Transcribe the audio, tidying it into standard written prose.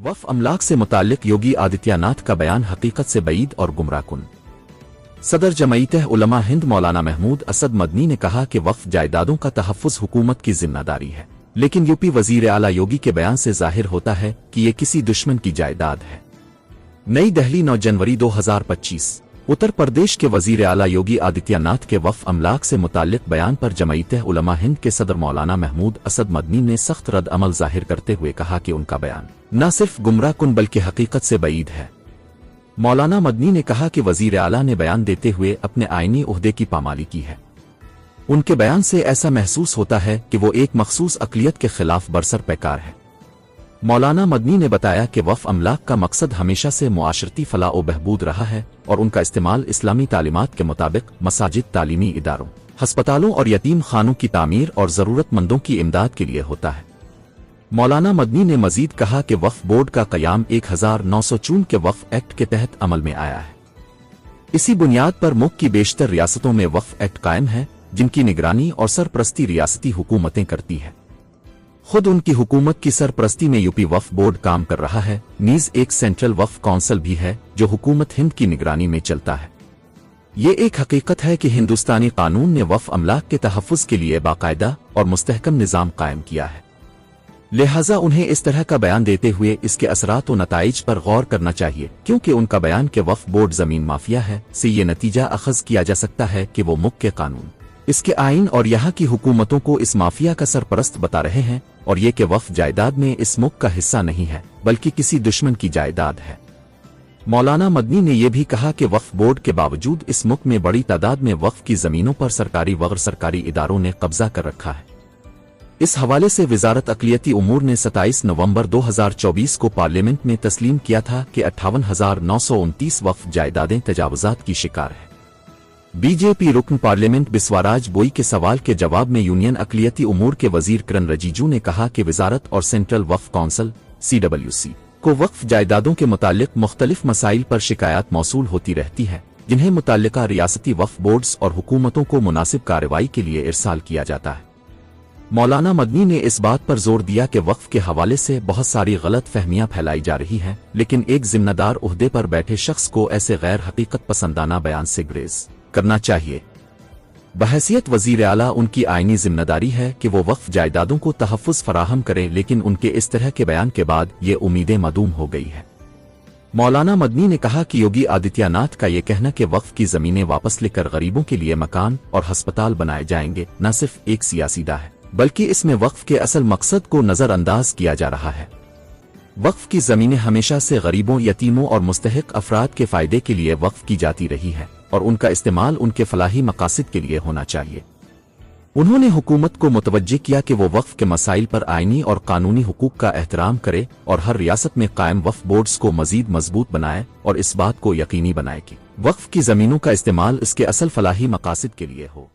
वक्फ अमलाक से मुताल्लिक योगी आदित्यनाथ का बयान हकीकत से बईद और गुमराहकुन। सदर जमईयत उलमा हिंद मौलाना महमूद असद मदनी ने कहा कि वक्फ जायदादों का तहफ़्फ़ुज़ हुकूमत की जिम्मेदारी है, लेकिन यूपी वज़ीर आला योगी के बयान से ज़ाहिर होता है कि ये किसी दुश्मन की जायदाद है। नई दिल्ली 9 जनवरी 2025। उत्तर प्रदेश के वज़ीर आला योगी आदित्यनाथ के वक्फ अमलाक से मुताल्लिक बयान पर जमईयत उलमा हिंद के सदर मौलाना महमूद असद मदनी ने सख्त रद्द अमल ज़ाहिर करते हुए कहा कि उनका बयान न सिर्फ गुमराहकुन बल्कि हकीकत से बईद है। मौलाना मदनी ने कहा कि वज़ीर आला ने बयान देते हुए अपने आईनी ओहदे की पामाली की है। उनके बयान से ऐसा महसूस होता है कि वो एक मखसूस अक़लियत के खिलाफ बरसर पैकार है। मौलाना मदनी ने बताया कि वक्फ अमलाक का मकसद हमेशा से मुआशरती फलाह व बहबूद रहा है और उनका इस्तेमाल इस्लामी तालीमात के मुताबिक मसाजिद, तालीमी इदारों, हस्पतालों और यतीम खानों की तामीर और ज़रूरतमंदों की इमदाद के लिए होता है। मौलाना मदनी ने मजीद कहा कि वक्फ बोर्ड का क़याम 1904 के वक्फ एक्ट के तहत अमल में आया है। इसी बुनियाद पर मुल्क की बेशतर रियासतों में वक्फ एक्ट कायम है, जिनकी निगरानी और सरपरस्ती रियासती हुकूमतें करती है। खुद उनकी हुकूमत की सरपरस्ती में यूपी वक्फ बोर्ड काम कर रहा है। नीज एक सेंट्रल वक्फ काउंसिल भी है जो हुकूमत हिंद की निगरानी में चलता है। ये एक हकीकत है कि हिंदुस्तानी कानून ने वक्फ अमलाक के तहफ़्फ़ुज़ के लिए बाकायदा और मुस्तहकम निज़ाम कायम किया है, लिहाजा उन्हें इस तरह का बयान देते हुए इसके असरात व नताइज पर गौर करना चाहिए, क्योंकि उनका बयान के वक्फ बोर्ड ज़मीन माफिया है से ये नतीजा अखज़ किया जा सकता है कि वो मुल्क के कानून, इसके आइन और यहाँ की हुकूमतों को इस माफिया का सरपरस्त बता रहे हैं और ये कि वक्फ जायदाद में इस मुल्क का हिस्सा नहीं है बल्कि किसी दुश्मन की जायदाद है। मौलाना मदनी ने यह भी कहा कि वक्फ बोर्ड के बावजूद इस मुल्क में बड़ी तादाद में वक्फ की जमीनों पर सरकारी व गैर सरकारी इदारों ने कब्जा कर रखा है। इस हवाले से वजारत अक़लियती उमूर ने 27 नवंबर 2024 को पार्लियामेंट में तस्लीम किया था कि 58,929 वक्फ जायदादें तजावुज़ात की शिकार है। बीजेपी रुकन पार्लियामेंट बिस्वाराज बोई के सवाल के जवाब में यूनियन अक़लियती उमूर के वजीर किरण रिजिजू ने कहा कि वजारत और सेंट्रल वक्फ काउंसिल CWC को वक्फ जायदादों के मुतालिक मुख्तलिफ मसाइल पर शिकायत मौसूल होती रहती है, जिन्हें मुतल्लिका रियासती वक्फ बोर्ड्स और हुकूमतों को मुनासिब कार्रवाई के लिए इरसाल किया जाता है। मौलाना मदनी ने इस बात पर जोर दिया कि वक्फ के हवाले से बहुत सारी गलत फहमियां फैलाई जा रही हैं, लेकिन एक जिम्मेदार ओहदे पर बैठे शख्स को ऐसे गैर हकीकत पसंदाना बयान से गुरेज करना चाहिए। बहैसियत वज़ीर आला उनकी आईनी जिम्मेदारी है कि वो वक्फ जायदादों को तहफ़्फ़ुज़ फराहम करें, लेकिन उनके इस तरह के बयान के बाद ये उम्मीदें मदूम हो गई है। मौलाना मदनी ने कहा कि योगी आदित्यनाथ का ये कहना कि वक्फ की ज़मीनें वापस लेकर गरीबों के लिए मकान और हस्पताल बनाए जाएंगे न सिर्फ एक सियासी दाव है, बल्कि इसमें वक्फ के असल मकसद को नज़रअंदाज किया जा रहा है। वक्फ की ज़मीनें हमेशा से गरीबों, यतीमों और मुस्तहिक अफराद के फ़ायदे के लिए वक्फ की जाती रही है और उनका इस्तेमाल उनके फलाही मकासद के लिए होना चाहिए। उन्होंने हुकूमत को मुतवज्जे किया कि वो वक्फ के मसाइल पर आईनी और कानूनी हुकूक का एहतराम करे और हर रियासत में कायम वक्फ बोर्ड्स को मजीद मजबूत बनाए और इस बात को यकीनी बनाए कि वक्फ की ज़मीनों का इस्तेमाल इसके असल फलाही मकासद के लिए हो।